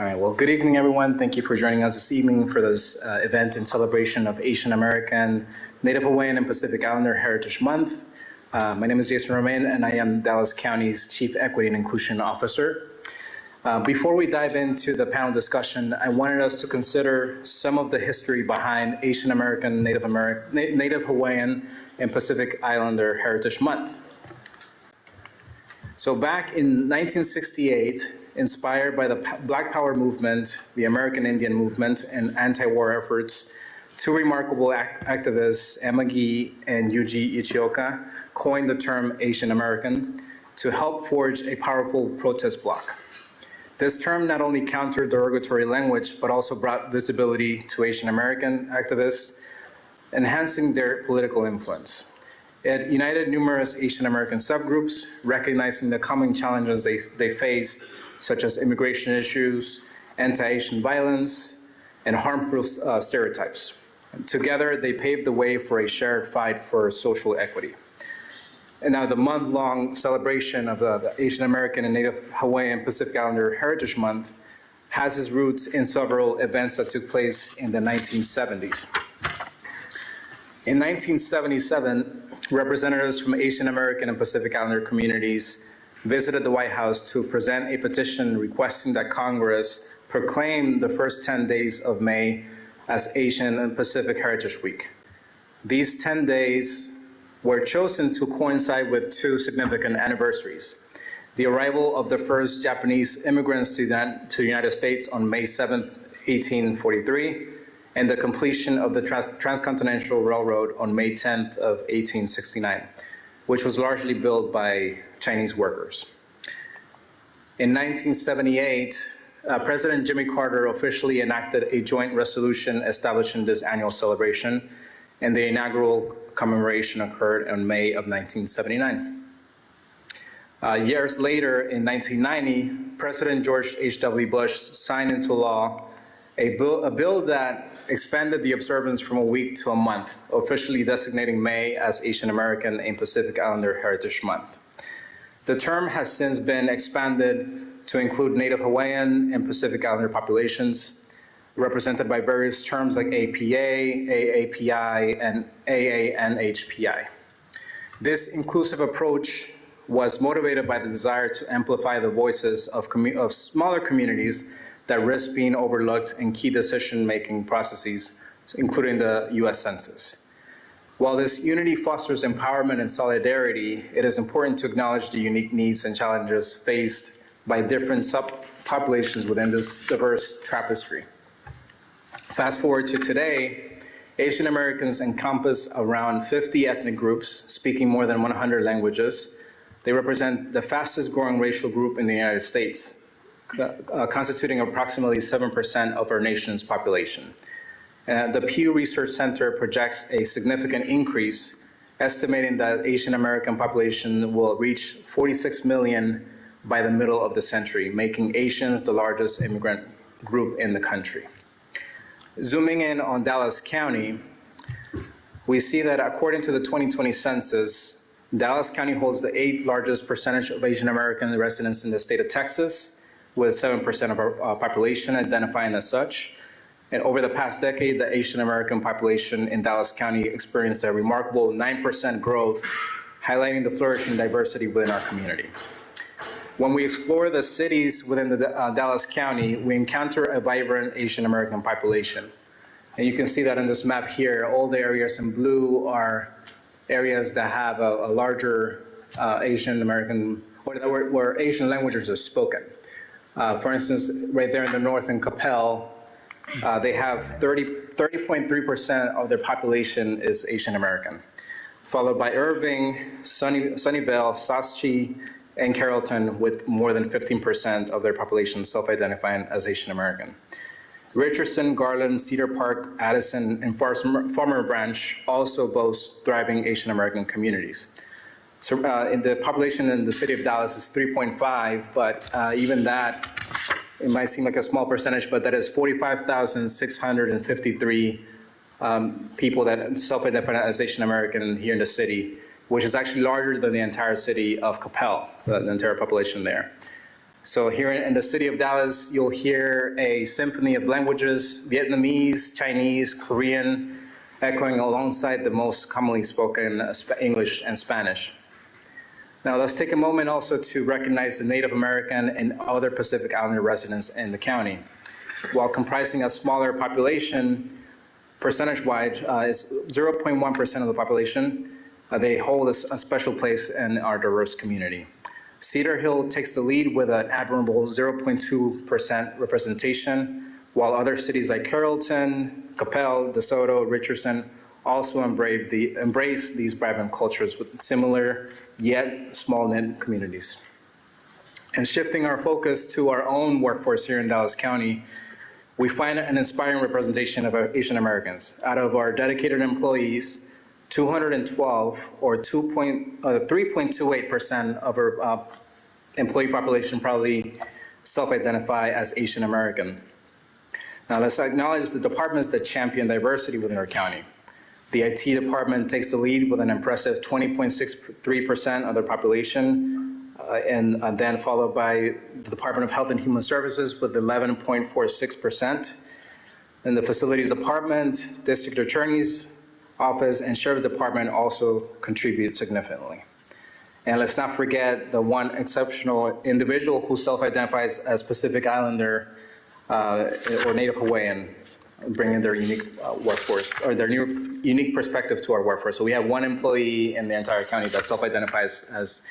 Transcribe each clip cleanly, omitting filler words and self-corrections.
All right, well, good evening, everyone. Thank you for joining us this evening for this event in celebration of Asian American, Native Hawaiian, and Pacific Islander Heritage Month. My name is Jason Romain, and I am Dallas County's Chief Equity and Inclusion Officer. Before we dive into the panel discussion, I wanted us to consider some of the history behind Asian American, Native Hawaiian, and Pacific Islander Heritage Month. So back in 1968, inspired by the Black Power movement, the American Indian movement, and anti-war efforts, two remarkable activists, Emma Gee and Yuji Ichioka, coined the term Asian American to help forge a powerful protest bloc. This term not only countered derogatory language, but also brought visibility to Asian American activists, enhancing their political influence. It united numerous Asian American subgroups, recognizing the common challenges they faced, such as immigration issues, anti-Asian violence, and harmful stereotypes. Together, they paved the way for a shared fight for social equity. And now the month-long celebration of the Asian American and Native Hawaiian Pacific Islander Heritage Month has its roots in several events that took place in the 1970s. In 1977, representatives from Asian American and Pacific Islander communities visited the White House to present a petition requesting that Congress proclaim the first 10 days of May as Asian and Pacific Heritage Week. These 10 days were chosen to coincide with two significant anniversaries: the arrival of the first Japanese immigrants to the United States on May 7, 1843, and the completion of the Transcontinental Railroad on May 10th of 1869, which was largely built by Chinese workers. In 1978, President Jimmy Carter officially enacted a joint resolution establishing this annual celebration, and the inaugural commemoration occurred in May of 1979. Years later, in 1990, President George H.W. Bush signed into law a bill that expanded the observance from a week to a month, officially designating May as Asian American and Pacific Islander Heritage Month. The term has since been expanded to include Native Hawaiian and Pacific Islander populations, represented by various terms like APA, AAPI, and AANHPI. This inclusive approach was motivated by the desire to amplify the voices of smaller communities that risk being overlooked in key decision-making processes, including the US Census. While this unity fosters empowerment and solidarity, it is important to acknowledge the unique needs and challenges faced by different subpopulations within this diverse tapestry. Fast forward to today, Asian Americans encompass around 50 ethnic groups speaking more than 100 languages. They represent the fastest growing racial group in the United States, constituting approximately 7% of our nation's population. The Pew Research Center projects a significant increase, estimating that Asian American population will reach 46 million by the middle of the century, making Asians the largest immigrant group in the country. Zooming in on Dallas County, we see that according to the 2020 census, Dallas County holds the 8th largest percentage of Asian American residents in the state of Texas, with 7% of our population identifying as such. And over the past decade, the Asian American population in Dallas County experienced a remarkable 9% growth, highlighting the flourishing diversity within our community. When we explore the cities within the Dallas County, we encounter a vibrant Asian American population. And you can see that in this map here. All the areas in blue are areas that have a larger Asian American, where Asian languages are spoken. For instance, right there in the north in Capel, they have 30.3% of their population is Asian American, followed by Irving, Sunnyvale, Saatchi, and Carrollton with more than 15% of their population self-identifying as Asian American. Richardson, Garland, Cedar Park, Addison, and Farmer Branch also boast thriving Asian American communities. So in the population in the city of Dallas is 3.5, but even that, it might seem like a small percentage, but that is 45,653 people that self-identify as Asian American here in the city, which is actually larger than the entire city of Capel, the entire population there. So here in the city of Dallas, you'll hear a symphony of languages, Vietnamese, Chinese, Korean, echoing alongside the most commonly spoken English and Spanish. Now let's take a moment also to recognize the Native American and other Pacific Islander residents in the county. While comprising a smaller population, percentage-wise is 0.1% of the population, they hold a special place in our diverse community. Cedar Hill takes the lead with an admirable 0.2% representation, while other cities like Carrollton, Coppell, DeSoto, Richardson also embrace these vibrant cultures with similar yet small-knit communities. And shifting our focus to our own workforce here in Dallas County, we find an inspiring representation of Asian Americans. Out of our dedicated employees, 212 or 3.28% of our employee population probably self-identify as Asian American. Now let's acknowledge the departments that champion diversity within our county. The IT department takes the lead with an impressive 20.63% of their population, and then followed by the Department of Health and Human Services with 11.46%. And the Facilities Department, District Attorney's Office, and Sheriff's Department also contribute significantly. And let's not forget the one exceptional individual who self-identifies as Pacific Islander or Native Hawaiian, bringing their unique workforce or their unique perspective to our workforce. So we have one employee in the entire county that self-identifies as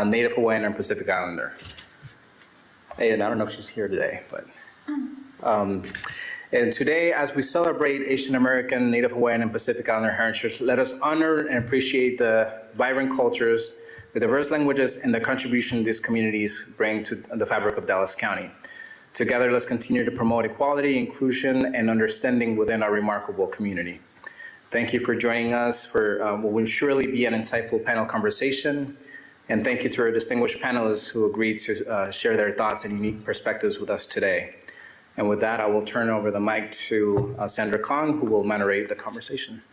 Native Hawaiian and Pacific Islander. And I don't know if she's here today, but. And today, as we celebrate Asian American, Native Hawaiian, and Pacific Islander heritage, let us honor and appreciate the vibrant cultures, the diverse languages, and the contribution these communities bring to the fabric of Dallas County. Together, let's continue to promote equality, inclusion, and understanding within our remarkable community. Thank you for joining us for what will surely be an insightful panel conversation. And thank you to our distinguished panelists who agreed to share their thoughts and unique perspectives with us today. And with that, I will turn over the mic to Sandra Kong, who will moderate the conversation.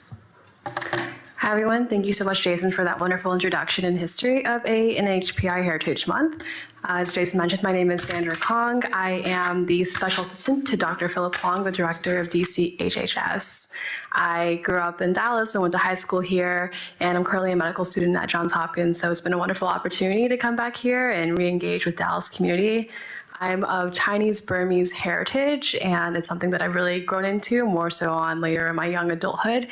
Hi, everyone. Thank you so much, Jason, for that wonderful introduction and history of AANHPI Heritage Month. As Jason mentioned, my name is Sandra Kong. I am the special assistant to Dr. Philip Huang, the director of DCHHS. I grew up in Dallas and went to high school here, and I'm currently a medical student at Johns Hopkins, so it's been a wonderful opportunity to come back here and re-engage with Dallas community. I'm of Chinese Burmese heritage, and it's something that I've really grown into more so on later in my young adulthood.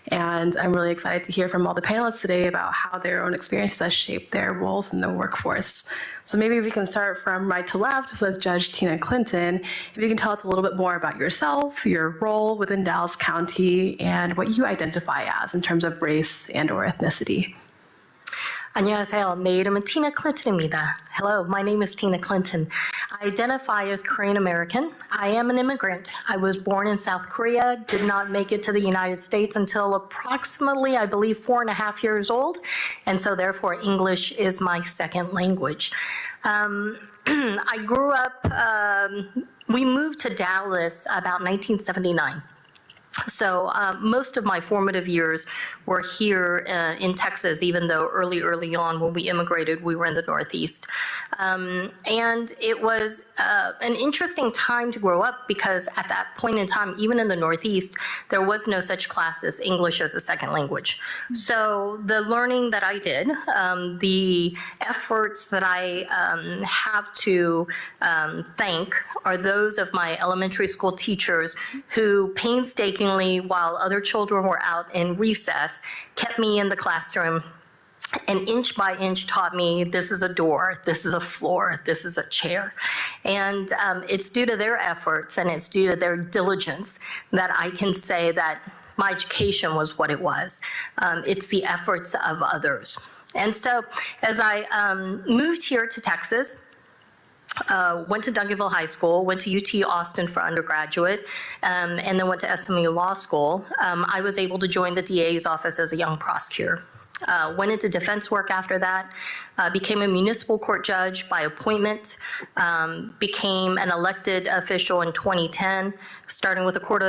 And I'm really excited to hear from all the panelists today about how their own experiences have shaped their roles in the workforce. So maybe we can start from right to left with Judge Tina Clinton. If you can tell us a little bit more about yourself, your role within Dallas County, and what you identify as in terms of race and or ethnicity. 안녕하세요. 내 이름은 Tina Clinton입니다. Hello, my name is Tina Clinton. I identify as Korean American. I am an immigrant. I was born in South Korea, did not make it to the United States until approximately, I believe, 4.5 years old. And so therefore, English is my second language. I grew up, we moved to Dallas about 1979. So most of my formative years were here in Texas, even though early on when we immigrated, we were in the Northeast. And it was an interesting time to grow up because at that point in time, even in the Northeast, there was no such class as English as a second language. So the learning that I did, the efforts that I have to thank are those of my elementary school teachers who painstakingly, while other children were out in recess, kept me in the classroom and inch by inch taught me this is a door, this is a floor, this is a chair. And it's due to their efforts and it's due to their diligence that I can say that my education was what it was. It's the efforts of others. And so as I moved here to Texas, went to Duncanville High School, went to UT Austin for undergraduate, and then went to SMU Law School. I was able to join the DA's office as a young prosecutor. Went into defense work after that, became a municipal court judge by appointment, became an elected official in 2010, starting with the Court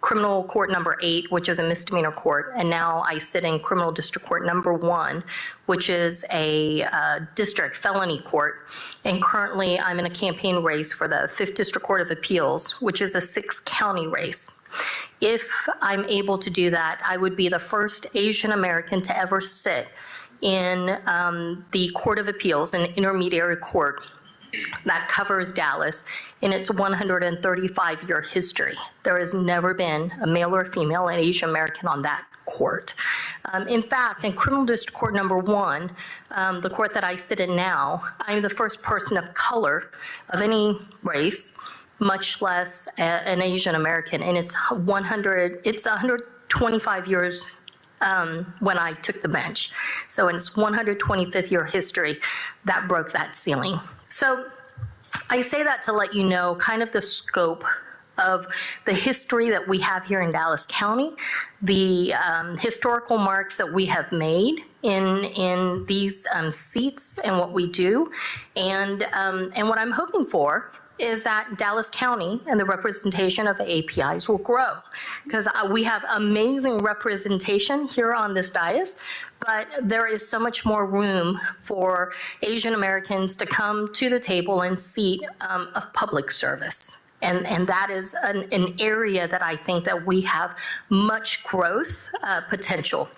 criminal court number 8, which is a misdemeanor court, and now I sit in criminal district court number 1, which is a district felony court. And currently I'm in a campaign race for the 5th District Court of Appeals, which is a 6-county race. If I'm able to do that, I would be the first Asian American to ever sit in the Court of Appeals, an intermediary court that covers Dallas in its 135-year history. There has never been a male or female, an Asian American on that court. In fact, in criminal district court number 1, the court that I sit in now, I'm the first person of color of any race, much less an Asian American, and it's 125 years when I took the bench. So in its 125th year history, that broke that ceiling. So I say that to let you know kind of the scope of the history that we have here in Dallas County, the historical marks that we have made in these seats and what we do, and what I'm hoping for is that Dallas County and the representation of APIs will grow, because we have amazing representation here on this dais, but there is so much more room for Asian Americans to come to the table and seat of public service. And that is an area that I think that we have much growth potential.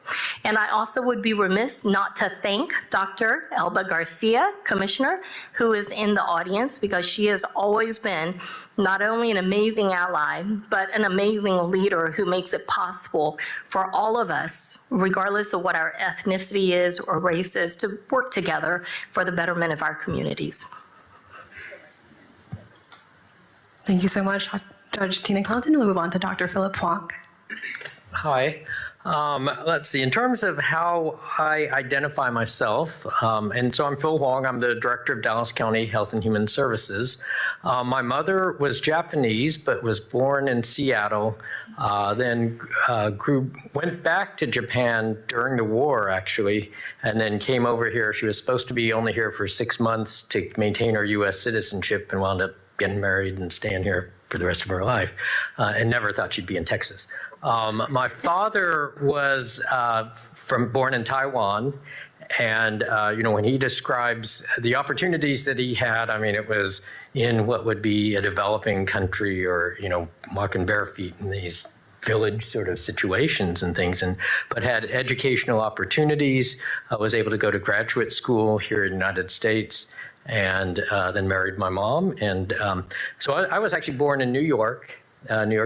And I also would be remiss not to thank Dr. Elba Garcia, Commissioner, who is in the audience, because she has always been not only an amazing ally, but an amazing leader who makes it possible for all of us, regardless of what our ethnicity is or race is, to work together for the betterment of our communities. Thank you so much, Judge Tina Clinton. We'll move on to Dr. Philip Huang. Hi. Let's see. In terms of how I identify myself, and so I'm Phil Huang. I'm the Director of Dallas County Health and Human Services. My mother was Japanese, but was born in Seattle, then went back to Japan during the war, actually, and then came over here. She was supposed to be only here for 6 months to maintain her U.S. citizenship, and wound up getting married and staying here for the rest of her life, and never thought she'd be in Texas. My father was born in Taiwan, and when he describes the opportunities that he had, I mean, it was in what would be a developing country, or walking bare feet in these village sort of situations and things, but had educational opportunities, was able to go to graduate school here in the United States, and then married my mom. And so I was actually born in New York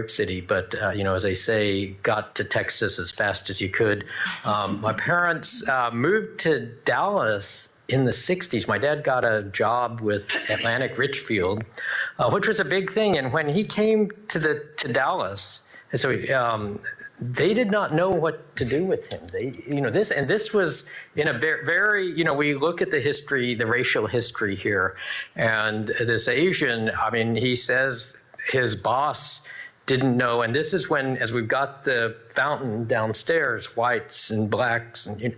City, but as they say, got to Texas as fast as you could. My parents moved to Dallas in the 60s. My dad got a job with Atlantic Richfield, which was a big thing. And when he came to Dallas, so they did not know what to do with him. This was in a very, we look at the history, the racial history here, and this Asian, I mean, he says his boss didn't know, and this is when, as we've got the fountain downstairs, whites and blacks, and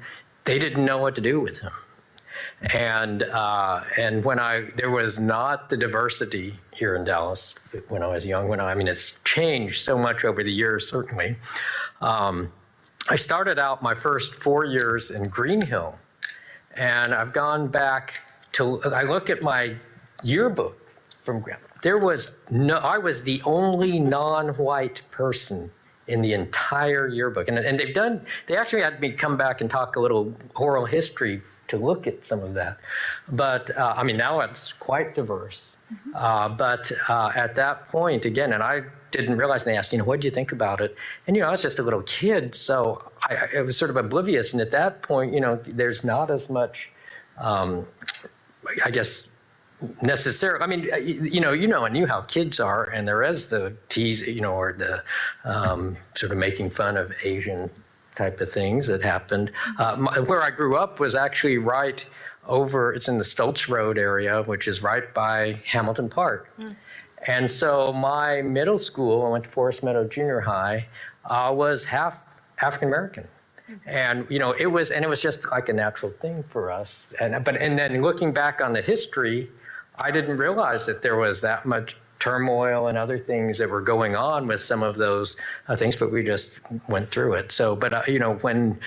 they didn't know what to do with him. And when there was not the diversity here in Dallas when I was young. I mean, it's changed so much over the years, certainly. I started out my first 4 years in Green Hill, and I've gone back to, I look at my yearbook from, I was the only non-white person in the entire yearbook. And they actually had me come back and talk a little oral history to look at some of that. But I mean, now it's quite diverse. But at that point, again, and I didn't realize, and they asked, what did you think about it? And, I was just a little kid, so I was sort of oblivious. And at that point, there's not as much, I guess, necessarily, I mean, I knew how kids are, and there is the tease, or the sort of making fun of Asian type of things that happened. Where I grew up was actually right over, it's in the Stoltz Road area, which is right by Hamilton Park. And so my middle school, I went to Forest Meadow Junior High, was half African American. And it was just like a natural thing for us. And then looking back on the history, I didn't realize that there was that much turmoil and other things that were going on with some of those things, but we just went through it. So, but when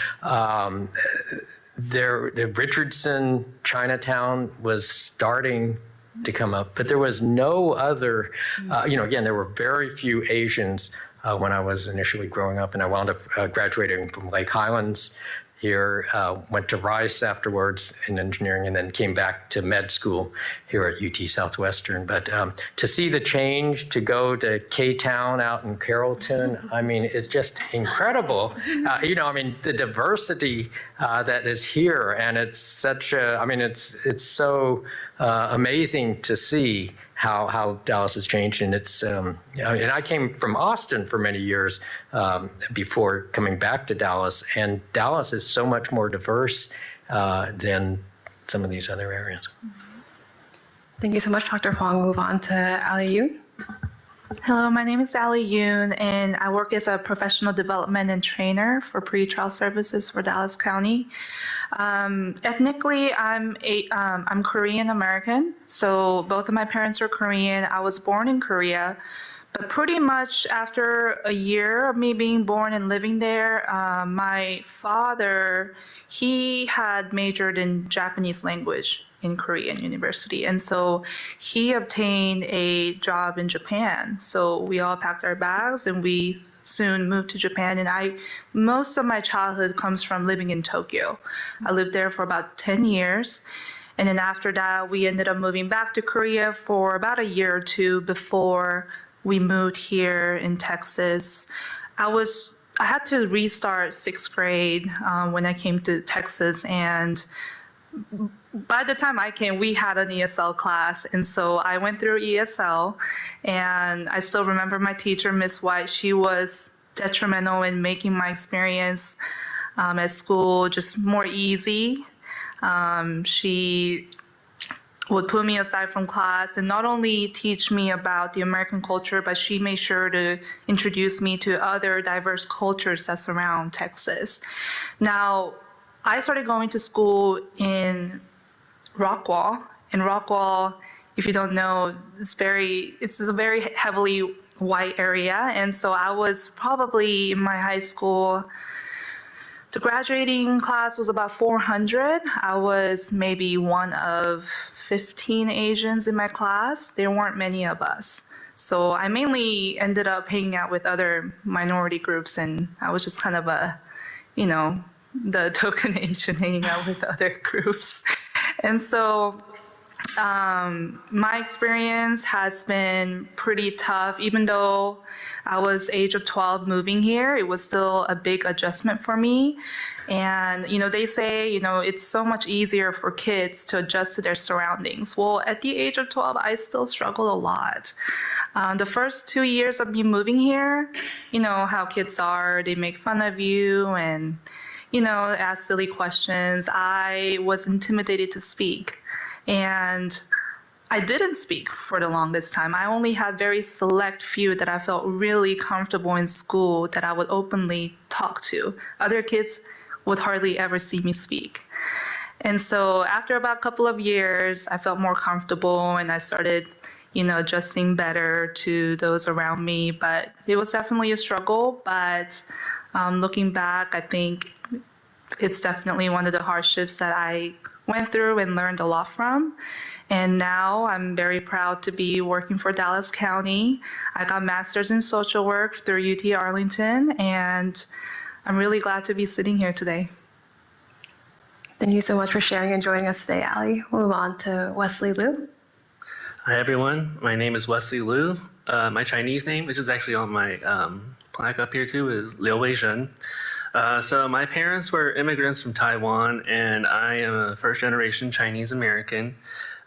the Richardson Chinatown was starting to come up, but there was no other, again, there were very few Asians when I was initially growing up, and I wound up graduating from Lake Highlands here, went to Rice afterwards in engineering, and then came back to med school here at UT Southwestern. But to see the change, to go to K-Town out in Carrollton, I mean, it's just incredible. The diversity that is here, and it's such a, it's so amazing to see how Dallas has changed. And it's, and I came from Austin for many years before coming back to Dallas, and Dallas is so much more diverse than some of these other areas. Thank you so much, Dr. Huang. We'll move on to Allie. Hello, my name is Allie Yoon, and I work as a professional development and trainer for pretrial services for Dallas County. Ethnically, I'm Korean American, so both of my parents are Korean. I was born in Korea, but pretty much after a year of me being born and living there, my father, he had majored in Japanese language in Korean university. And so he obtained a job in Japan. So we all packed our bags and we soon moved to Japan. And most of my childhood comes from living in Tokyo. I lived there for about 10 years. And then after that, we ended up moving back to Korea for about a year or two before we moved here in Texas. I had to restart sixth grade when I came to Texas, and by the time I came, we had an ESL class, and so I went through ESL, and I still remember my teacher, Miss White. She was detrimental in making my experience at school just more easy. She would put me aside from class and not only teach me about the American culture, but she made sure to introduce me to other diverse cultures that surround Texas. Now, I started going to school in Rockwall. And Rockwall, if you don't know, it's a very heavily white area. And so I was probably in my high school, the graduating class was about 400. I was maybe one of 15 Asians in my class. There weren't many of us. So I mainly ended up hanging out with other minority groups, and I was just kind of the token Asian hanging out with other groups. And so my experience has been pretty tough. Even though I was age of 12 moving here, it was still a big adjustment for me. And, they say, it's so much easier for kids to adjust to their surroundings. Well, at the age of 12, I still struggled a lot. The first 2 years of me moving here, how kids are, they make fun of you and, ask silly questions. I was intimidated to speak. And I didn't speak for the longest time. I only had very select few that I felt really comfortable in school that I would openly talk to. Other kids would hardly ever see me speak. And so after about a couple of years, I felt more comfortable and I started, adjusting better to those around me. But it was definitely a struggle. But looking back, I think it's definitely one of the hardships that I went through and learned a lot from. And now I'm very proud to be working for Dallas County. I got master's in social work through UT Arlington, and I'm really glad to be sitting here today. Thank you so much for sharing and joining us today, Allie. We'll move on to Wesley Liu. Hi, everyone. My name is Wesley Liu. My Chinese name, which is actually on my plaque up here too, is Liu Weizhen. So my parents were immigrants from Taiwan, and I am a first-generation Chinese American.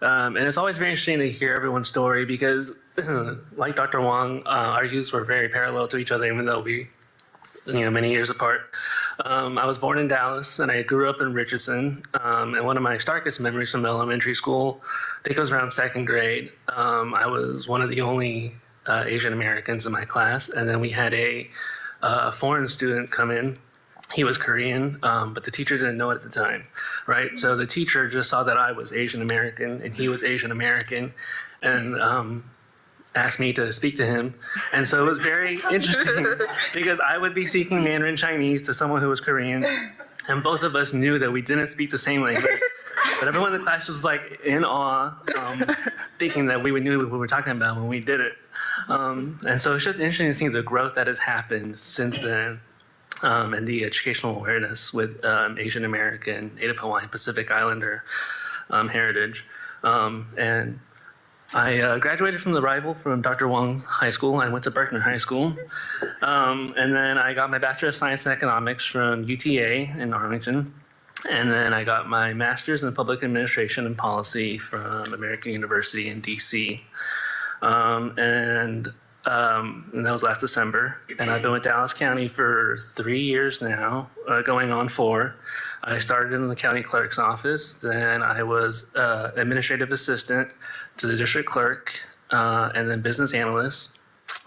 And it's always very interesting to hear everyone's story because, like Dr. Huang, our youths were very parallel to each other, even though we, many years apart. I was born in Dallas, and I grew up in Richardson. And one of my starkest memories from elementary school, I think it was around second grade. I was one of the only Asian Americans in my class, and then we had a foreign student come in. He was Korean, but the teacher didn't know it at the time, right? So the teacher just saw that I was Asian American and he was Asian American. And asked me to speak to him. And so it was very interesting because I would be speaking Mandarin Chinese to someone who was Korean, and both of us knew that we didn't speak the same language. But everyone in the class was like in awe, thinking that we knew what we were talking about when we did it. And so it's just interesting to see the growth that has happened since then, and the educational awareness with Asian American, Native Hawaiian, Pacific Islander heritage. And I graduated from the rival from Dr. Huang High School. I went to Berkner High School. And then I got my Bachelor of Science in Economics from UTA in Arlington. And then I got my Master's in Public Administration and Policy from American University in DC. And that was last December. And I've been with Dallas County for 3 years now, going on 4. I started in the county clerk's office. Then I was administrative assistant to the district clerk, and then business analyst.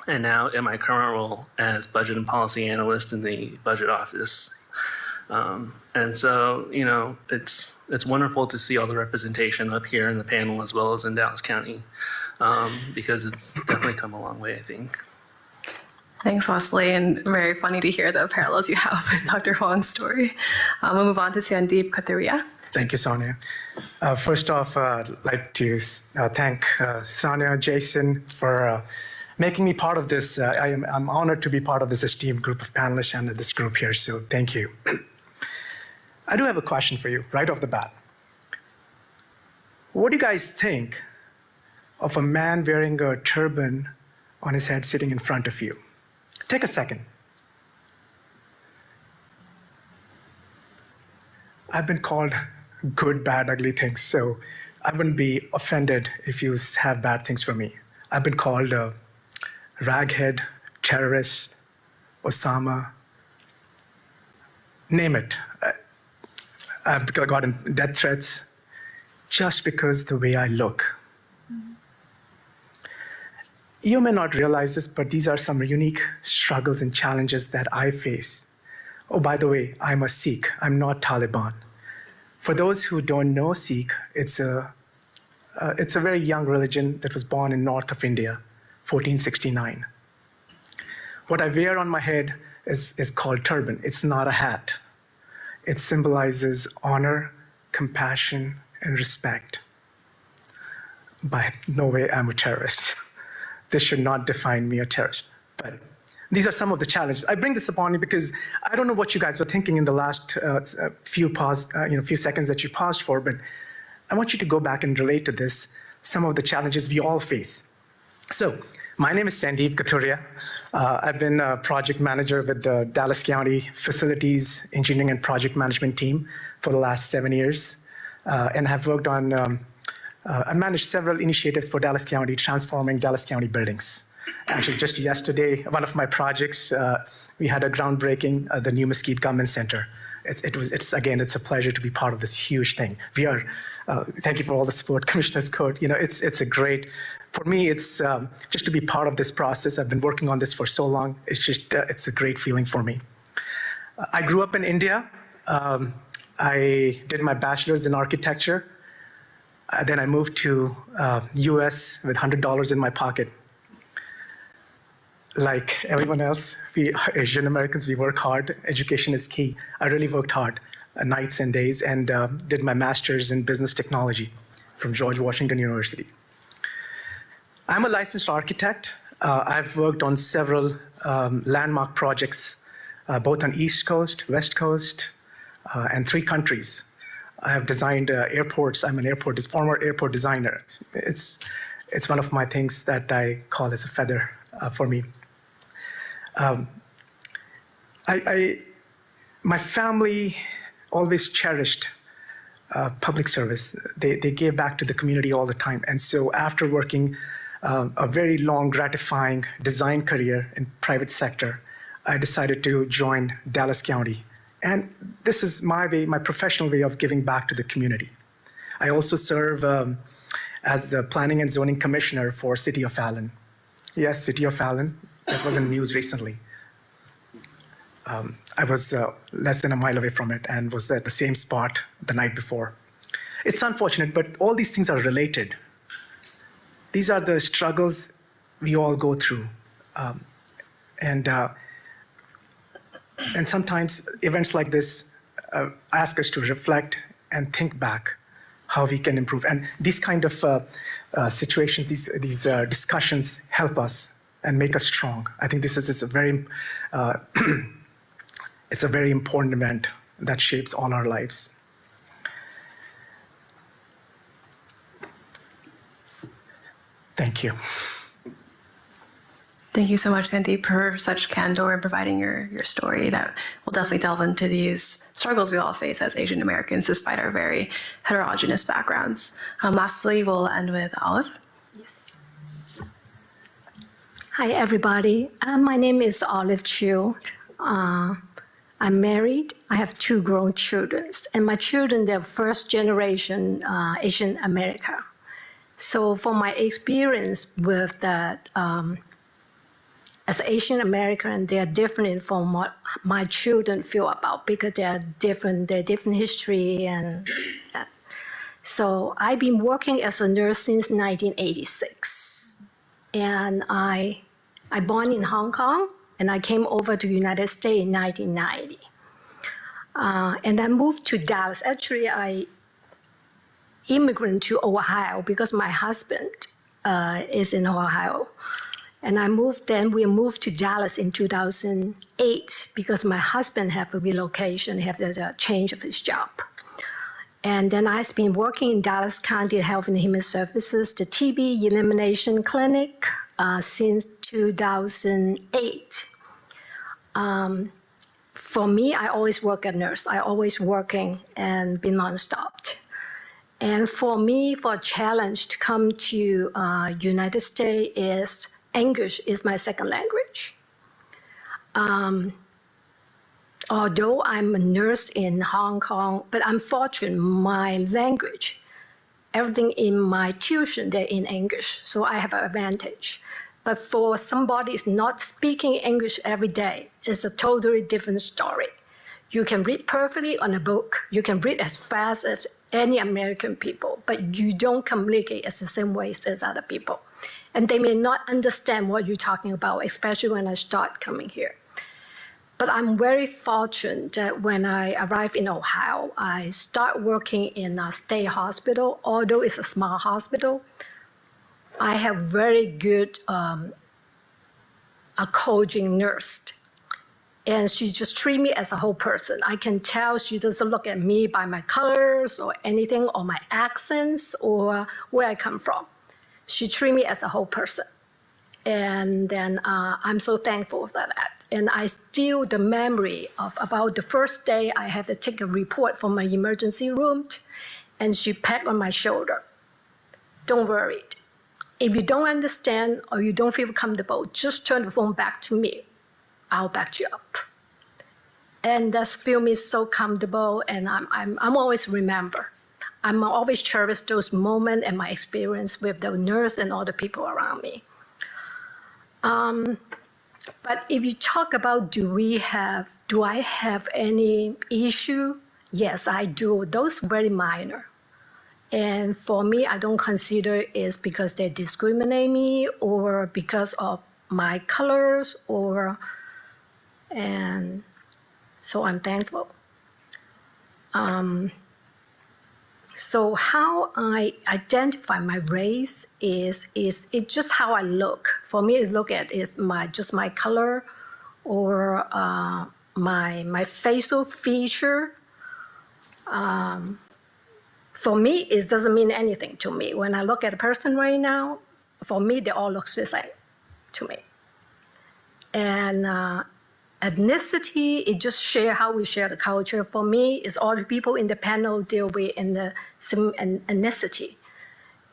And now in my current role as budget and policy analyst in the budget office. And so, you know, it's wonderful to see all the representation up here in the panel as well as in Dallas County, because it's definitely come a long way, I think. Thanks, Wesley, and very funny to hear the parallels you have with Dr. Huang's story. We'll move on to Sandeep Kathuria. Thank you, Sonia. First off, I'd like to thank Sonia, Jason, for making me part of this. I'm honored to be part of this esteemed group of panelists and this group here, so thank you. I do have a question for you right off the bat. What do you guys think of a man wearing a turban on his head sitting in front of you? Take a second. I've been called good, bad, ugly things, so I wouldn't be offended if you have bad things for me. I've been called a raghead, terrorist, Osama, name it. I've gotten death threats just because the way I look. You may not realize this, but these are some unique struggles and challenges that I face. Oh, by the way, I'm a Sikh. I'm not Taliban. For those who don't know Sikh, it's a very young religion that was born in north of India, 1469. What I wear on my head is called turban. It's not a hat. It symbolizes honor, compassion, and respect. By no way I'm a terrorist. This should not define me a terrorist. But these are some of the challenges. I bring this upon you because I don't know what you guys were thinking in the last few seconds that you paused for, but I want you to go back and relate to this, some of the challenges we all face. So, my name is Sandeep Kathuria. I've been a project manager with the Dallas County Facilities Engineering and Project Management team for the last 7 years, and have worked on, I managed several initiatives for Dallas County, transforming Dallas County buildings. Actually, just yesterday, one of my projects, we had a groundbreaking, the new Mesquite Government Center. It's a pleasure to be part of this huge thing. We are, thank you for all the support, Commissioner's Court. You know, it's a great, for me, it's just to be part of this process. I've been working on this for so long. It's just, it's a great feeling for me. I grew up in India. I did my bachelor's in architecture. Then I moved to US with $100 in my pocket. Like everyone else, we Asian Americans, we work hard. Education is key. I really worked hard, nights and days, and did my master's in business technology from George Washington University. I'm a licensed architect. I've worked on several landmark projects, both on East Coast, West Coast, and 3 countries. I have designed airports. I'm an former airport designer. It's one of my things that I call as a feather for me. My family always cherished public service. They gave back to the community all the time. And so after working a very long, gratifying design career in private sector, I decided to join Dallas County. And this is my way, my professional way of giving back to the community. I also serve as the Planning and Zoning Commissioner for City of Allen. Yes, City of Allen. That was in the news recently. I was less than a mile away from it and was at the same spot the night before. It's unfortunate, but all these things are related. These are the struggles we all go through. And sometimes events like this ask us to reflect and think back how we can improve. And these kind of situations, these discussions help us and make us strong. I think this is a very, it's a very important event that shapes all our lives. Thank you. Thank you so much, Sandeep, for such candor and providing your story. That will definitely delve into these struggles we all face as Asian Americans, despite our very heterogeneous backgrounds. Lastly, we'll end with Olive. Yes. Hi, everybody. My name is Olive Chui. I'm married. I have 2 grown children, and my children, they're first generation Asian American. So for my experience with that, as Asian American, they are different from what my children feel about, because they're different history. And so I've been working as a nurse since 1986. And I born in Hong Kong, and I came over to the United States in 1990. And I moved to Dallas. Actually, I immigrated to Ohio because my husband is in Ohio. And we moved to Dallas in 2008 because my husband had a relocation, had a change of his job. And then I've been working in Dallas County Health and Human Services, the TB Elimination Clinic, since 2008. For me, I always work as a nurse. I always working and been nonstop. And for me, for a challenge to come to United States is English is my second language. Although I'm a nurse in Hong Kong, but I'm fortunate my language, everything in my tuition, they're in English, so I have an advantage. But for somebody who's not speaking English every day, it's a totally different story. You can read perfectly on a book. You can read as fast as any American people, but you don't communicate as the same ways as other people. And they may not understand what you're talking about, especially when I start coming here. But I'm very fortunate that when I arrived in Ohio, I start working in a state hospital. Although it's a small hospital, I have very good a coaching nurse. And she just treats me as a whole person. I can tell she doesn't look at me by my colors or anything, or my accents, or where I come from. She treats me as a whole person. And then I'm so thankful for that. And I still the memory of about the first day I had to take a report from my emergency room, and she pat on my shoulder. Don't worry. If you don't understand or you don't feel comfortable, just turn the phone back to me. I'll back you up. And that's feel me so comfortable, and I'm always remember. I'm always cherish those moments and my experience with the nurse and all the people around me. But if you talk about do I have any issue? Yes, I do. Those very minor. And for me, I don't consider it's because they discriminate me or because of my colors and so I'm thankful. So how I identify my race is it's just how I look. For me, to look at is my color or my facial feature. For me, it doesn't mean anything to me. When I look at a person right now, for me, they all look the same to me. And ethnicity, it just share how we share the culture. For me, it's all the people in the panel deal with in the same ethnicity.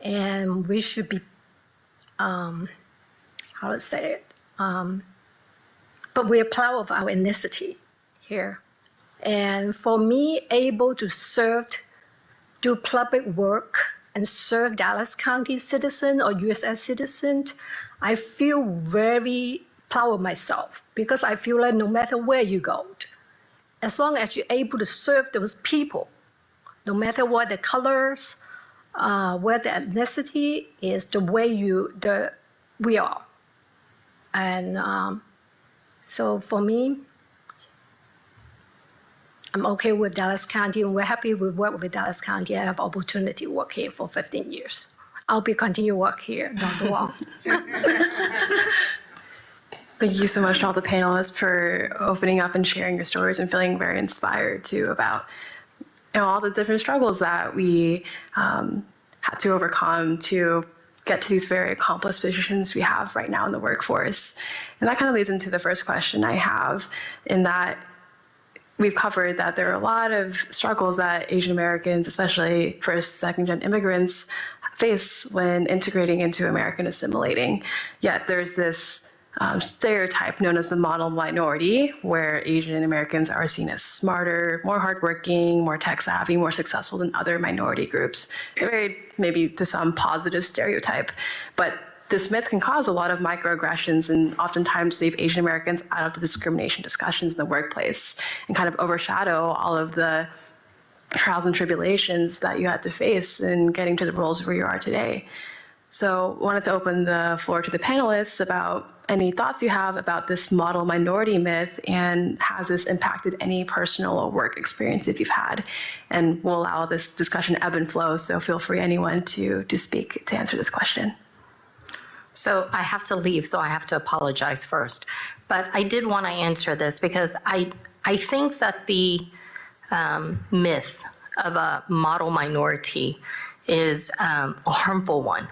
And we should be, how to say it, but we are proud of our ethnicity here. And for me, able to serve, do public work and serve Dallas County citizen or USS citizen, I feel very proud of myself because I feel like no matter where you go, as long as you're able to serve those people, no matter what the colors, what the ethnicity is, the way we are. And so for me, I'm okay with Dallas County, and we're happy we work with Dallas County. I have opportunity to work here for 15 years. I'll be continue work here, Dr. Huang. Thank you so much to all the panelists for opening up and sharing your stories and feeling very inspired too about all the different struggles that we had to overcome to get to these very accomplished positions we have right now in the workforce. And that kind of leads into the first question I have, in that we've covered that there are a lot of struggles that Asian Americans, especially first, second-gen immigrants, face when integrating into America and assimilating. Yet there's this stereotype known as the model minority, where Asian Americans are seen as smarter, more hardworking, more tech-savvy, more successful than other minority groups. A very, maybe to some, positive stereotype. But this myth can cause a lot of microaggressions and oftentimes leave Asian Americans out of the discrimination discussions in the workplace and kind of overshadow all of the trials and tribulations that you had to face in getting to the roles where you are today. So I wanted to open the floor to the panelists about any thoughts you have about this model minority myth, and has this impacted any personal or work experience if you've had? And we'll allow this discussion ebb and flow, so feel free, anyone, to speak to answer this question. So I have to leave, so I have to apologize first. But I did want to answer this because I think that the myth of a model minority is a harmful one.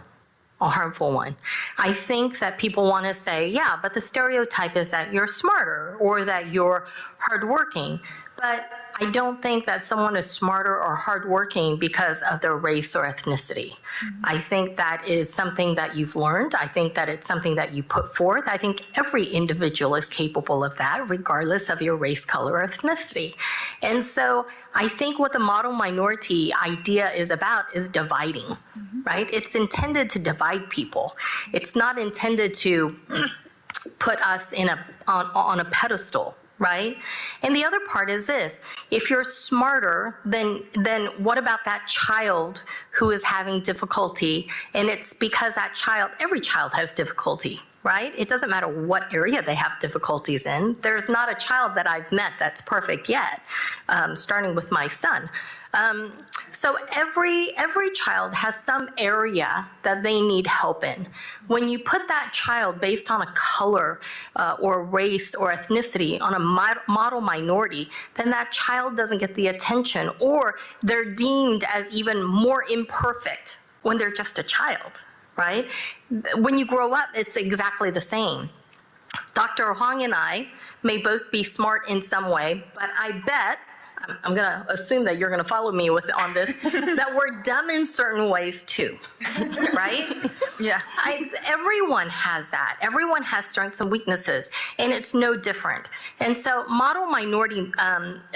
I think that people want to say, yeah, but the stereotype is that you're smarter or that you're hardworking. But I don't think that someone is smarter or hardworking because of their race or ethnicity. I think that is something that you've learned. I think that it's something that you put forth. I think every individual is capable of that, regardless of your race, color, or ethnicity. And so I think what the model minority idea is about is dividing, right? It's intended to divide people. It's not intended to put us on a pedestal. Right? And the other part is this: if you're smarter, then what about that child who is having difficulty? And it's because that child, every child has difficulty, right? It doesn't matter what area they have difficulties in. There's not a child that I've met that's perfect yet, starting with my son. So every child has some area that they need help in. When you put that child based on a color or race or ethnicity on a model minority, then that child doesn't get the attention, or they're deemed as even more imperfect when they're just a child, right? When you grow up, it's exactly the same. Dr. Huang and I may both be smart in some way, but I bet, I'm going to assume that you're going to follow me on this, that we're dumb in certain ways too, right? Yeah. Everyone has that. Everyone has strengths and weaknesses, and it's no different. And so model minority,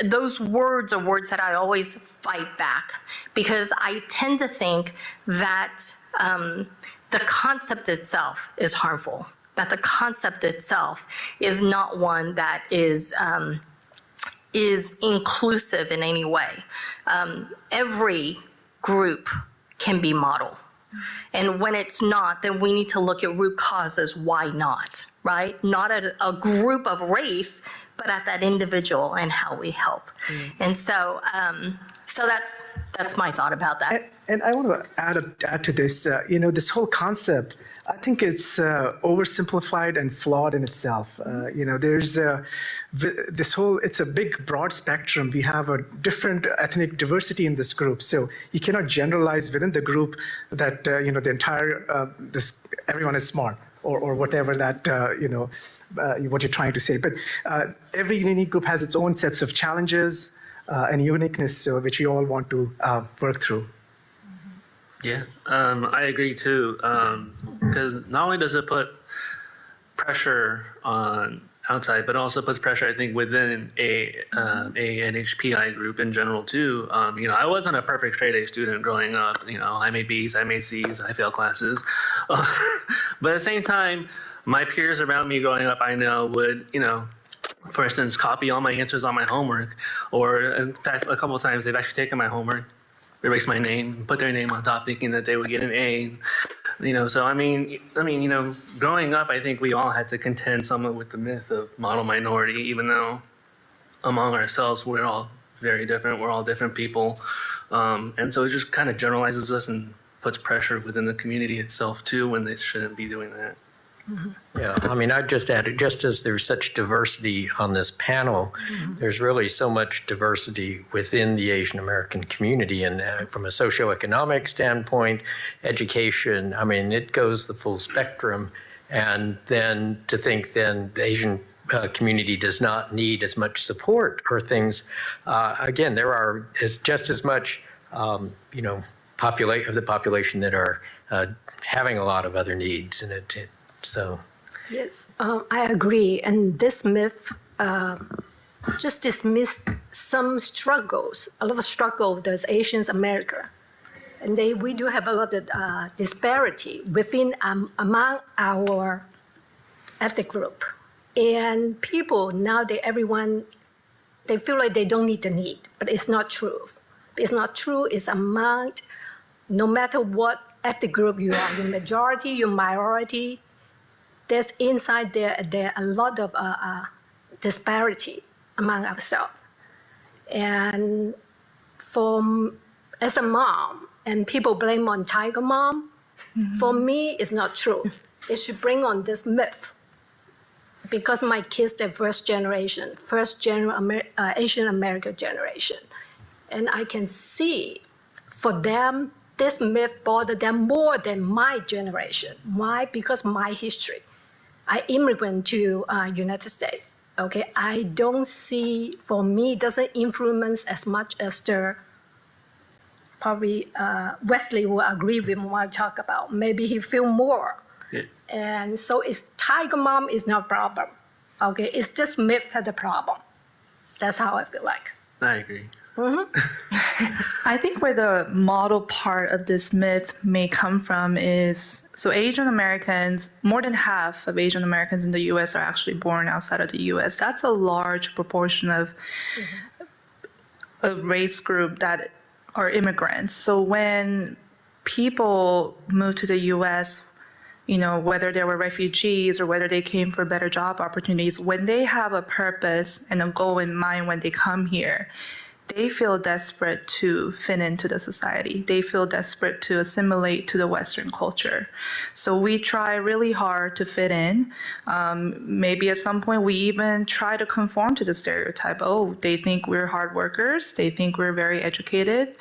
those words are words that I always fight back, because I tend to think that the concept itself is harmful, that the concept itself is not one that is inclusive in any way. Every group can be model. And when it's not, then we need to look at root causes. Why not, right? Not at a group of race, but at that individual and how we help. And so, so that's my thought about that. And I want to add to this, this whole concept, I think it's oversimplified and flawed in itself. There's this whole, it's a big, broad spectrum. We have a different ethnic diversity in this group. So you cannot generalize within the group that, the entire, everyone is smart or whatever that, what you're trying to say. But every unique group has its own sets of challenges and uniqueness, which we all want to work through. Yeah, I agree too, because not only does it put pressure on outside, but also puts pressure, I think, within a NHPI group in general too. I wasn't a perfect straight A student growing up. I made B's, I made C's, I failed classes. But at the same time, my peers around me growing up, I know would, for instance, copy all my answers on my homework, or in fact, a couple of times they've actually taken my homework, erase my name, put their name on top, thinking that they would get an A. So I mean, growing up, I think we all had to contend somewhat with the myth of model minority, even though among ourselves we're all very different. We're all different people, and so it just kind of generalizes us and puts pressure within the community itself too, when they shouldn't be doing that. Yeah, I mean, I'd just add, just as there's such diversity on this panel, there's really so much diversity within the Asian American community. And from a socioeconomic standpoint, education, I mean, it goes the full spectrum. And then to think then the Asian community does not need as much support or things. Again, there are just as much, of the population that are having a lot of other needs. And so. Yes, I agree. And this myth just dismissed some struggles, a lot of struggle with Asians America. And we do have a lot of disparity within among our ethnic group. And people now, they feel like they don't need the need, but it's not true. It's not true. It's among, no matter what ethnic group you are, your majority, your minority, there's inside there a lot of disparity among ourselves. And as a mom, and people blame on Tiger Mom, for me, it's not true. It should bring on this myth. Because my kids, they're first generation Asian American generation. And I can see for them, this myth bothered them more than my generation. Why? Because my history. I immigrant to United States. Okay, I don't see, for me, doesn't influence as much as probably Wesley will agree with me when I talk about. Maybe he feel more. Yeah. And so it's Tiger Mom is not a problem. Okay, it's just myth had the problem. That's how I feel like. I agree. I think where the model part of this myth may come from is, so Asian Americans, more than half of Asian Americans in the US are actually born outside of the US. That's a large proportion of a race group that are immigrants. So when people move to the US, whether they were refugees or whether they came for better job opportunities, when they have a purpose and a goal in mind when they come here, they feel desperate to fit into the society. They feel desperate to assimilate to the Western culture. So we try really hard to fit in. Maybe at some point we even try to conform to the stereotype. Oh, they think we're hard workers. They think we're very educated.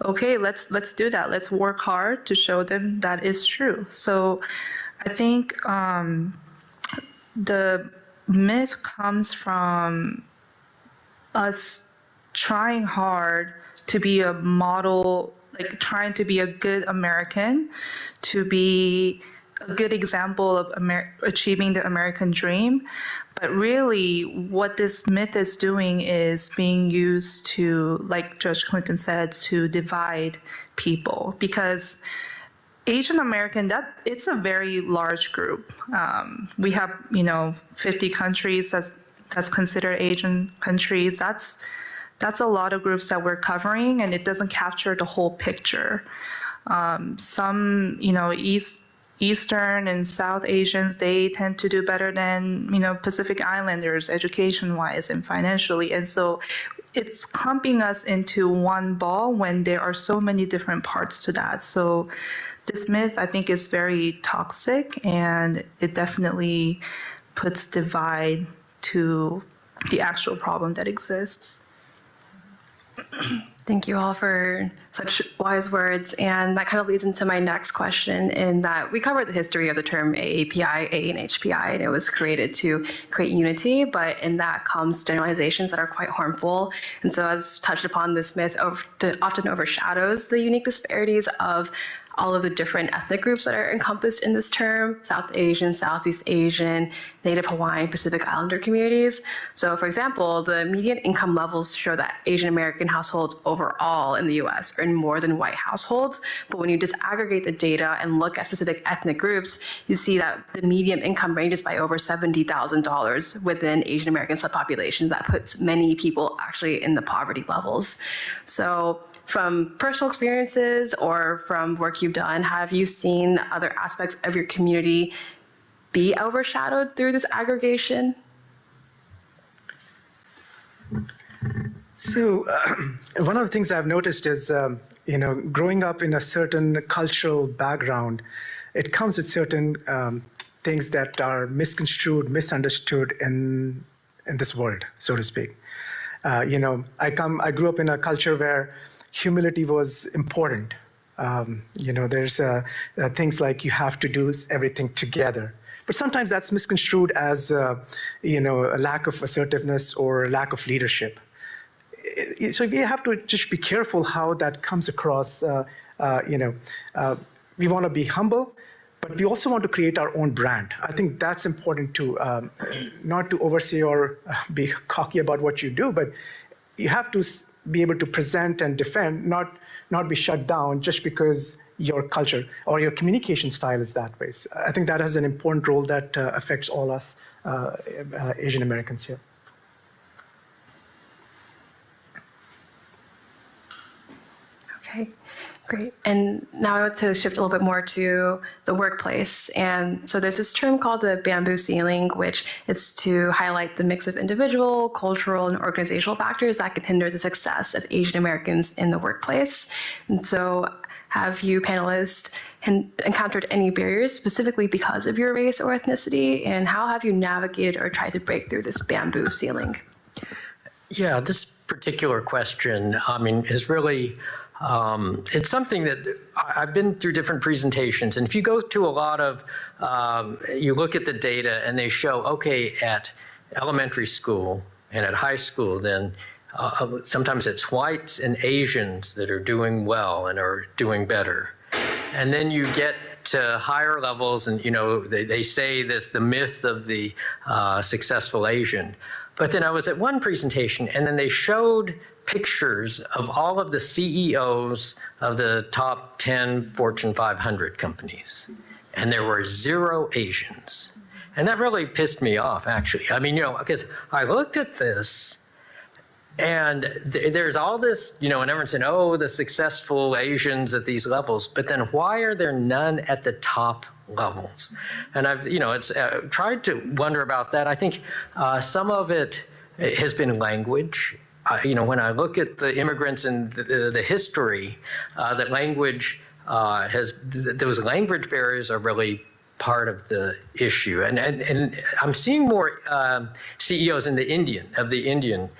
Okay, let's do that. Let's work hard to show them that is true. So I think the myth comes from us trying hard to be a model, like trying to be a good American, to be a good example of achieving the American dream. But really what this myth is doing is being used to, like Judge Clinton said, to divide people. Because Asian American, it's a very large group. We have, 50 countries that's considered Asian countries. That's a lot of groups that we're covering, and it doesn't capture the whole picture. Some, Eastern and South Asians, they tend to do better than, Pacific Islanders education-wise and financially. And so it's clumping us into one ball when there are so many different parts to that. So this myth, I think, is very toxic, and it definitely puts divide to the actual problem that exists. Thank you all for such wise words. And that kind of leads into my next question, in that we covered the history of the term AAPI, AANHPI, and it was created to create unity, but in that comes generalizations that are quite harmful. And so as touched upon, this myth often overshadows the unique disparities of all of the different ethnic groups that are encompassed in this term: South Asian, Southeast Asian, Native Hawaiian, Pacific Islander communities. So for example, the median income levels show that Asian American households overall in the US earn more than white households. But when you disaggregate the data and look at specific ethnic groups, you see that the median income ranges by over $70,000 within Asian American subpopulations. That puts many people actually in the poverty levels. So from personal experiences or from work you've done, have you seen other aspects of your community be overshadowed through this aggregation? So one of the things I've noticed is, growing up in a certain cultural background, it comes with certain things that are misconstrued, misunderstood in this world, so to speak. I grew up in a culture where humility was important. There's things like you have to do everything together. But sometimes that's misconstrued as, a lack of assertiveness or lack of leadership. So we have to just be careful how that comes across. We want to be humble, but we also want to create our own brand. I think that's important to not to oversee or be cocky about what you do, but you have to be able to present and defend, not be shut down just because your culture or your communication style is that way. So I think that has an important role that affects all us Asian Americans here. Okay, great. And now I want to shift a little bit more to the workplace. And so there's this term called the bamboo ceiling, which is to highlight the mix of individual, cultural, and organizational factors that can hinder the success of Asian Americans in the workplace. And so have you panelists encountered any barriers specifically because of your race or ethnicity? And how have you navigated or tried to break through this bamboo ceiling? Yeah, this particular question, is really, it's something that I've been through different presentations. And if you go to a lot of, you look at the data and they show, okay, at elementary school and at high school, then sometimes it's whites and Asians that are doing well and are doing better. And then you get to higher levels and, they say this, the myth of the successful Asian. But then I was at one presentation and then they showed pictures of all of the CEOs of the top 10 Fortune 500 companies. And there were 0 Asians. And that really pissed me off, actually. Because I looked at this and there's all this, and everyone's saying, oh, the successful Asians at these levels. But then why are there none at the top levels? And I've, tried to wonder about that. I think some of it has been language. When I look at the immigrants and the history, that language those language barriers are really part of the issue. And I'm seeing more CEOs of the Indian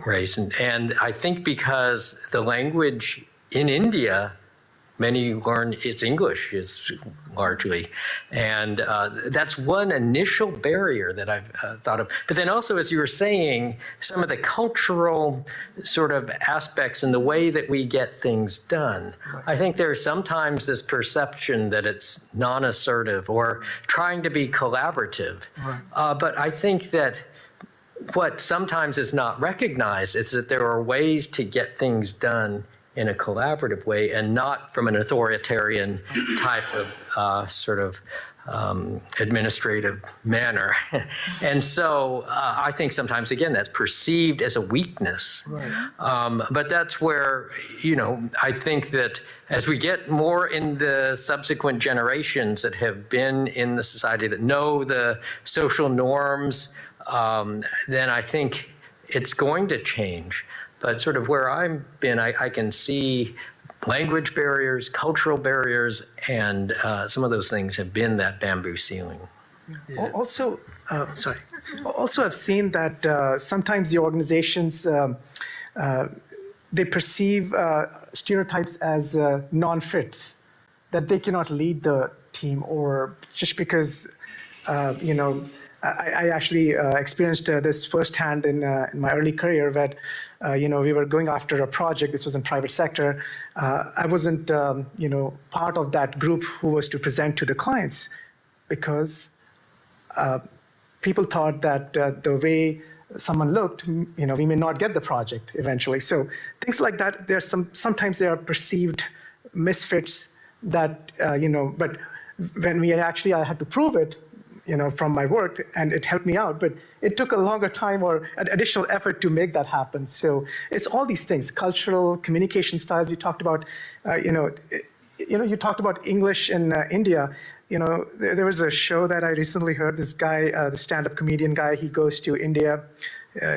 race. And I think because the language in India, many learn it's English is largely. And that's one initial barrier that I've thought of. But then also, as you were saying, some of the cultural sort of aspects and the way that we get things done. Right. I think there's sometimes this perception that it's non-assertive or trying to be collaborative. Right. But I think that what sometimes is not recognized is that there are ways to get things done in a collaborative way and not from an authoritarian type of administrative manner. And so I think sometimes, again, that's perceived as a weakness. Right. But that's where, I think that as we get more in the subsequent generations that have been in the society that know the social norms, then I think it's going to change. But sort of where I've been, I can see language barriers, cultural barriers, and some of those things have been that bamboo ceiling. Yeah. Also, I've seen that sometimes the organizations, they perceive stereotypes as non-fits, that they cannot lead the team, or just because, I actually experienced this firsthand in my early career that, we were going after a project. This was in private sector. I wasn't, part of that group who was to present to the clients because people thought that the way someone looked, we may not get the project eventually. So things like that, sometimes there are perceived misfits that, but when I had to prove it, from my work, and it helped me out. But it took a longer time or an additional effort to make that happen. So it's all these things: cultural, communication styles. You talked about, you talked about English in India. There was a show that I recently heard. This guy, the stand-up comedian guy, he goes to India.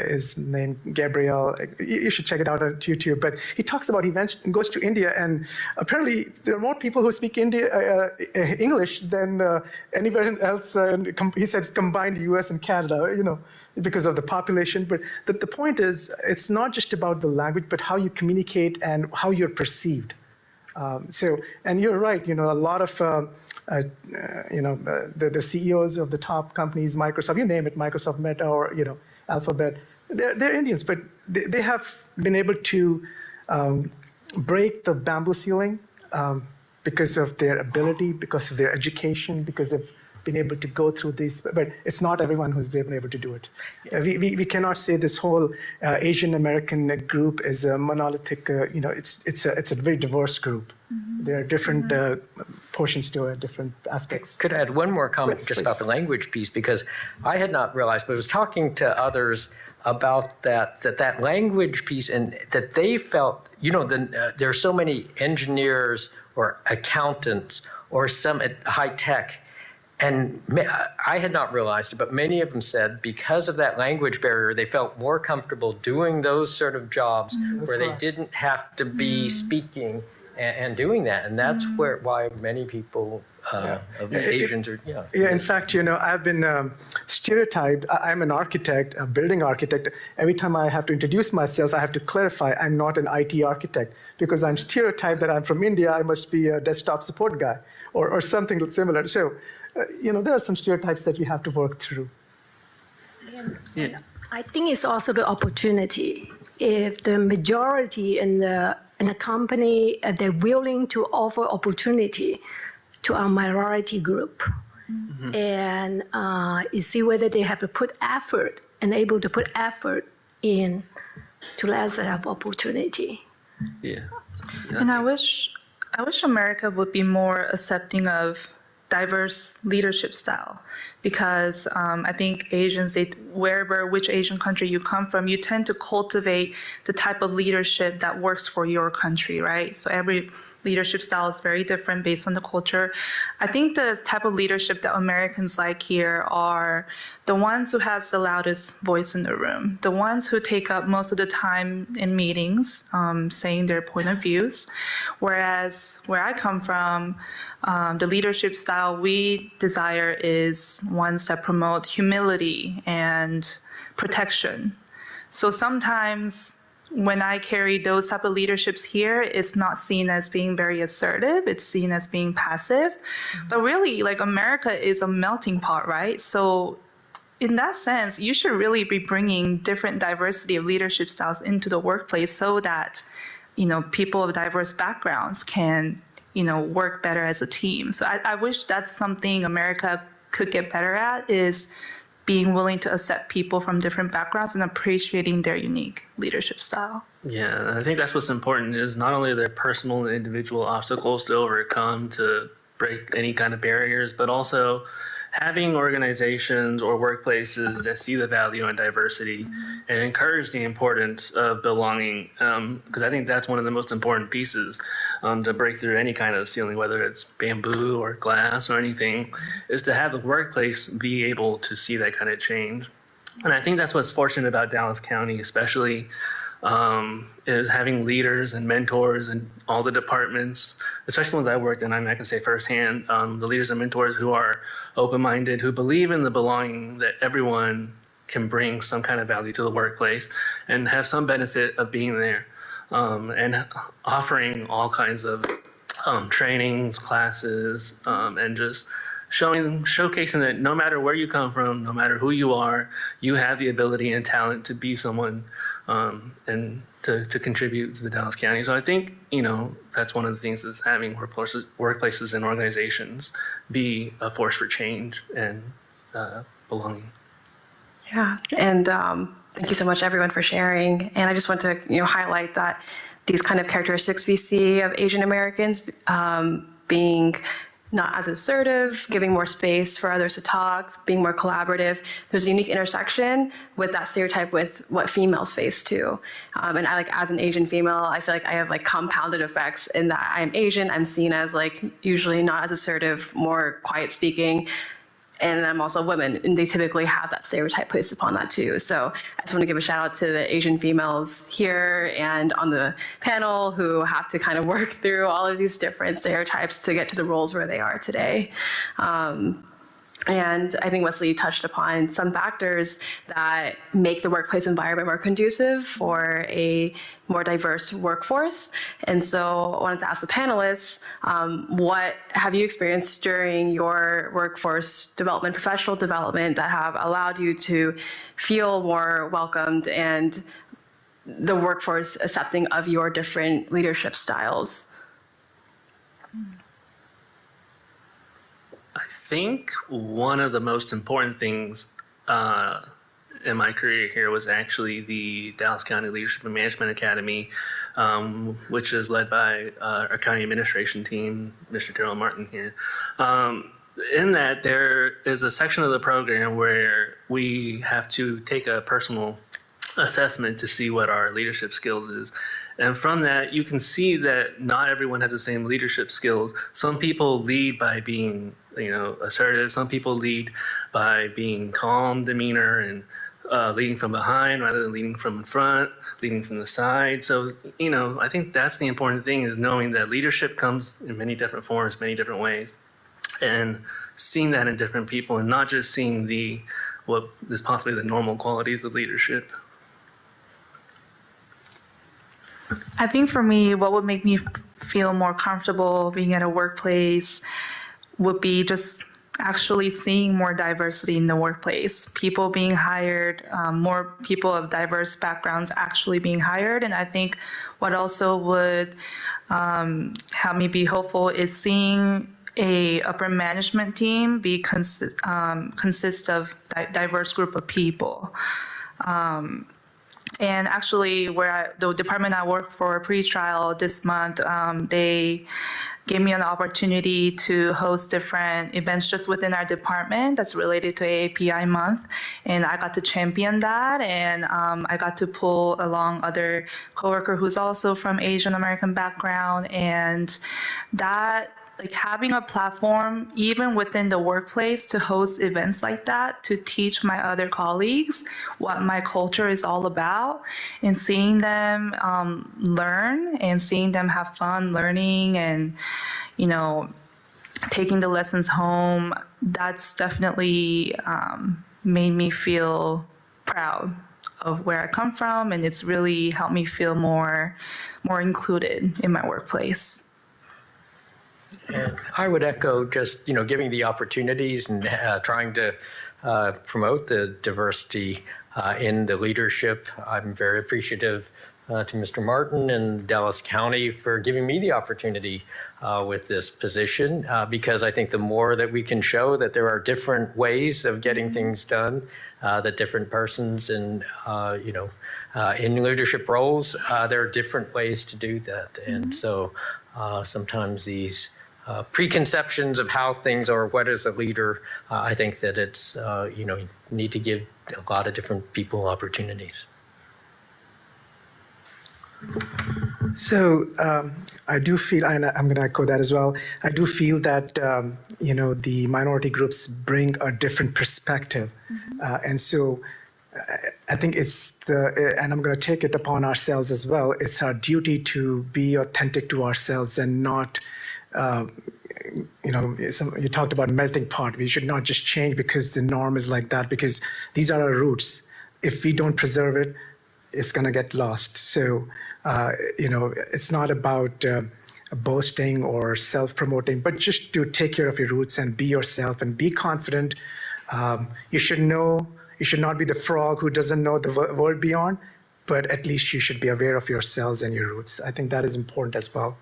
His name Gabriel. You should check it out on YouTube. But he talks about he goes to India, and apparently there are more people who speak English than anywhere else. And he says combined U.S. and Canada. Because of the population. But the point is, it's not just about the language, but how you communicate and how you're perceived. And you're right. A lot of the CEOs of the top companies, Microsoft, you name it, Microsoft, Meta, or Alphabet, they're Indians, but they have been able to break the bamboo ceiling because of their ability, because of their education, because of being able to go through this. But it's not everyone who's been able to do it. We cannot say this whole Asian American group is a monolithic. It's a very diverse group. Mm-hmm. There are different portions to it, different aspects. Could I add one more comment just about the language piece, because I had not realized, but I was talking to others about that language piece, and that they felt, there are so many engineers or accountants or some at high tech, and I had not realized it, but many of them said because of that language barrier, they felt more comfortable doing those sort of jobs where they didn't have to be speaking and doing that. And that's why many people of the Asians are, Yeah, in fact, I've been stereotyped. I'm an architect, a building architect. Every time I have to introduce myself, I have to clarify I'm not an IT architect, because I'm stereotyped that I'm from India, I must be a desktop support guy or something similar. So, there are some stereotypes that we have to work through. Yeah. I think it's also the opportunity. If the majority in the company, they're willing to offer opportunity to our minority group, and you see whether they have to put effort and able to put effort in to let us have opportunity. Yeah. And I wish America would be more accepting of diverse leadership style, because I think Asians, which Asian country you come from, you tend to cultivate the type of leadership that works for your country, right? So every leadership style is very different based on the culture. I think the type of leadership that Americans like here are the ones who has the loudest voice in the room, the ones who take up most of the time in meetings, saying their point of views. Whereas where I come from, the leadership style we desire is ones that promote humility and protection. So sometimes when I carry those type of leaderships here, it's not seen as being very assertive. It's seen as being passive. But really, America is a melting pot, right? So in that sense, you should really be bringing different diversity of leadership styles into the workplace so that, people of diverse backgrounds can, work better as a team. So I wish that's something America could get better at, is being willing to accept people from different backgrounds and appreciating their unique leadership style. Yeah, I think that's what's important, is not only their personal and individual obstacles to overcome to break any kind of barriers, but also having organizations or workplaces that see the value in diversity and encourage the importance of belonging, because I think that's one of the most important pieces to break through any kind of ceiling, whether it's bamboo or glass or anything, is to have the workplace be able to see that kind of change. And I think that's what's fortunate about Dallas County, especially, is having leaders and mentors in all the departments, especially ones I worked in. I can say firsthand, the leaders and mentors who are open-minded, who believe in the belonging that everyone can bring some kind of value to the workplace and have some benefit of being there, and offering all kinds of trainings, classes, and just showcasing that no matter where you come from, no matter who you are, you have the ability and talent to be someone, and to contribute to the Dallas County. So I think, that's one of the things, is having workplaces and organizations be a force for change and belonging. Yeah, and thank you so much, everyone, for sharing. And I just want to, highlight that these kind of characteristics we see of Asian Americans being not as assertive, giving more space for others to talk, being more collaborative. There's a unique intersection with that stereotype with what females face too. And I, like, as an Asian female, I feel like I have like compounded effects in that I am Asian. I'm seen as like usually not as assertive, more quiet speaking. And I'm also a woman, and they typically have that stereotype placed upon that too. So I just want to give a shout out to the Asian females here and on the panel who have to kind of work through all of these different stereotypes to get to the roles where they are today. And I think Wesley touched upon some factors that make the workplace environment more conducive for a more diverse workforce. And so I wanted to ask the panelists, what have you experienced during your workforce development, professional development, that have allowed you to feel more welcomed and the workforce accepting of your different leadership styles? I think one of the most important things in my career here was actually the Dallas County Leadership and Management Academy, which is led by our county administration team, Mr. Terrell Martin here. In that, there is a section of the program where we have to take a personal assessment to see what our leadership skills is. And from that, you can see that not everyone has the same leadership skills. Some people lead by being, assertive. Some people lead by being calm demeanor and leading from behind rather than leading from in front, leading from the side. So, I think that's the important thing, is knowing that leadership comes in many different forms, many different ways, and seeing that in different people and not just seeing what is possibly the normal qualities of leadership. I think for me, what would make me feel more comfortable being at a workplace would be just actually seeing more diversity in the workplace, people being hired, more people of diverse backgrounds actually being hired. And I think what also would help me be hopeful is seeing a upper management team consist of diverse group of people. And actually, the department I work for, Pretrial, this month, they gave me an opportunity to host different events just within our department that's related to AAPI month. And I got to champion that. And I got to pull along other coworker who's also from Asian American background. And that, like, having a platform, even within the workplace, to host events like that, to teach my other colleagues what my culture is all about, and seeing them learn and seeing them have fun learning and, taking the lessons home, that's definitely made me feel proud of where I come from, and it's really helped me feel more included in my workplace. And I would echo just, giving the opportunities and trying to promote the diversity in the leadership. I'm very appreciative to Mr. Martin and Dallas County for giving me the opportunity with this position, because I think the more that we can show that there are different ways of getting things done, that different persons in leadership roles, there are different ways to do that. And so sometimes these preconceptions of how things are, what is a leader, I think that it's, you need to give a lot of different people opportunities. So I do feel, and I'm going to echo that as well, I do feel that, the minority groups bring a different perspective. And so I think and I'm going to take it upon ourselves as well, it's our duty to be authentic to ourselves and not, you talked about melting pot. We should not just change because the norm is like that, because these are our roots. If we don't preserve it, it's going to get lost. So, it's not about boasting or self-promoting, but just to take care of your roots and be yourself and be confident. You should not be the frog who doesn't know the world beyond, but at least you should be aware of yourselves and your roots. I think that is important as well.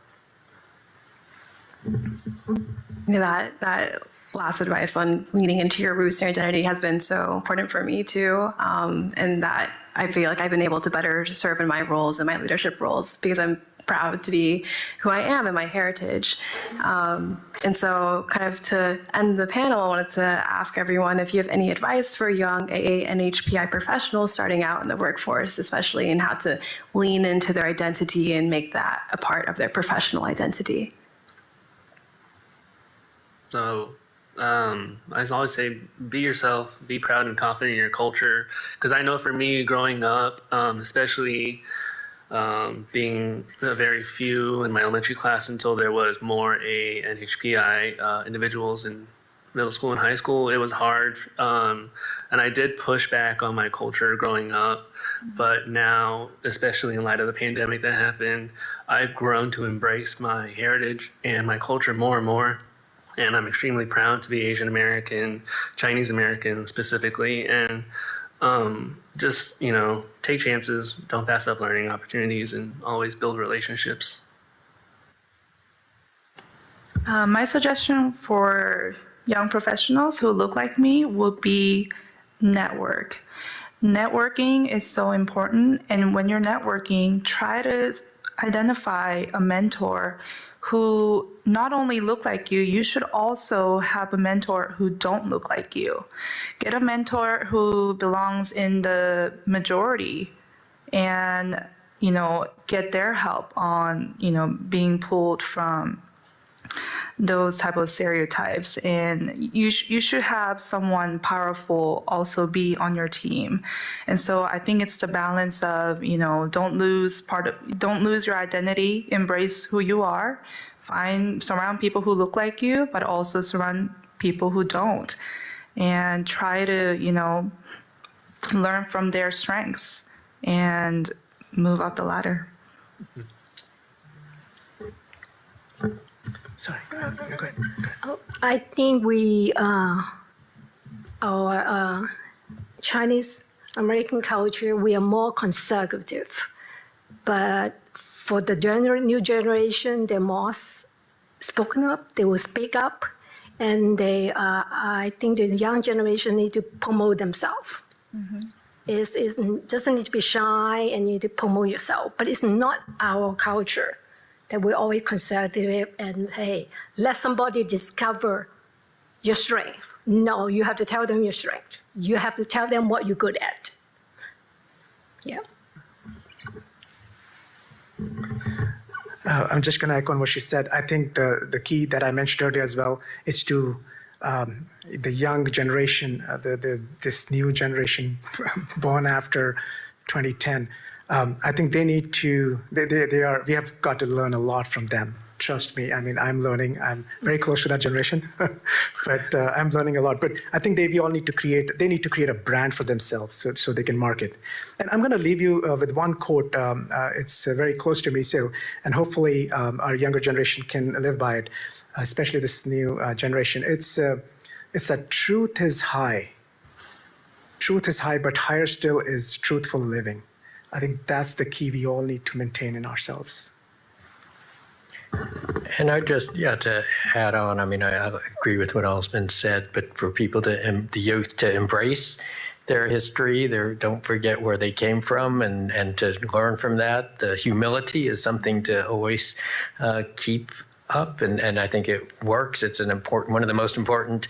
That last advice on leaning into your roots and identity has been so important for me too, and that I feel like I've been able to better serve in my roles and my leadership roles because I'm proud to be who I am and my heritage. And so kind of to end the panel, I wanted to ask everyone if you have any advice for young AANHPI professionals starting out in the workforce, especially in how to lean into their identity and make that a part of their professional identity. So I always say, be yourself, be proud and confident in your culture. Because I know for me growing up, especially being very few in my elementary class until there was more AANHPI individuals in middle school and high school, it was hard. And I did push back on my culture growing up. But now, especially in light of the pandemic that happened, I've grown to embrace my heritage and my culture more and more. And I'm extremely proud to be Asian American, Chinese American specifically, and just, take chances, don't pass up learning opportunities, and always build relationships. My suggestion for young professionals who look like me would be network. Networking is so important, and when you're networking, try to identify a mentor who not only look like you, you should also have a mentor who don't look like you. Get a mentor who belongs in the majority and, get their help on, being pulled from those type of stereotypes. And you should have someone powerful also be on your team. And so I think it's the balance of, don't lose your identity, embrace who you are, surround people who look like you, but also surround people who don't, and try to, learn from their strengths and move up the ladder. Sorry, go ahead. I think our Chinese American culture, we are more conservative. But for the new generation, they're more spoken up, they will speak up, and I think the young generation need to promote themselves. Mm-hmm. It doesn't need to be shy and you need to promote yourself, but it's not our culture that we're always conservative and, hey, let somebody discover your strength. No, you have to tell them your strength. You have to tell them what you're good at. Yeah. I'm just going to echo on what she said. I think the key that I mentioned earlier as well is to the young generation, this new generation born after 2010. I think they need to, we have got to learn a lot from them. Trust me. I mean, I'm learning. I'm very close to that generation, but I'm learning a lot. But I think they need to create a brand for themselves so they can market. And I'm going to leave you with one quote. It's very close to me. And hopefully our younger generation can live by it, especially this new generation. It's that truth is high. Truth is high, but higher still is truthful living. I think that's the key we all need to maintain in ourselves. And I just, to add on, I mean, I agree with what all's been said, but for people the youth to embrace their history, don't forget where they came from and to learn from that. The humility is something to always keep up, and I think it works. It's one of the most important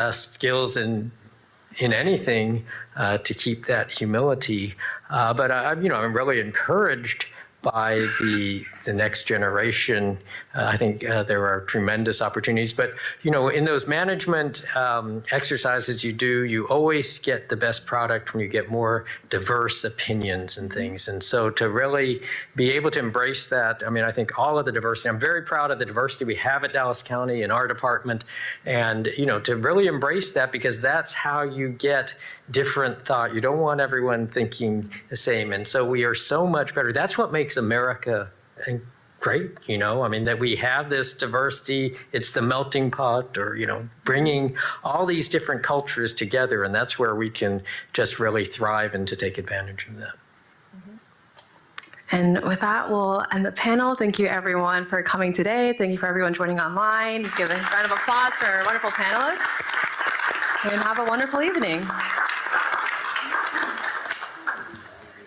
skills in anything to keep that humility. But I'm really encouraged by the next generation. I think there are tremendous opportunities, but in those management exercises you do, you always get the best product when you get more diverse opinions and things. And so to really be able to embrace that, I mean, I think all of the diversity, I'm very proud of the diversity we have at Dallas County in our department, and to really embrace that, because that's how you get different thought. You don't want everyone thinking the same. And so we are so much better. That's what makes America great, I mean, that we have this diversity. It's the melting pot, or, bringing all these different cultures together. And that's where we can just really thrive and to take advantage of that. And with that, we'll end the panel. Thank you everyone for coming today. Thank you for everyone joining online. Give a round of applause for our wonderful panelists. And have a wonderful evening.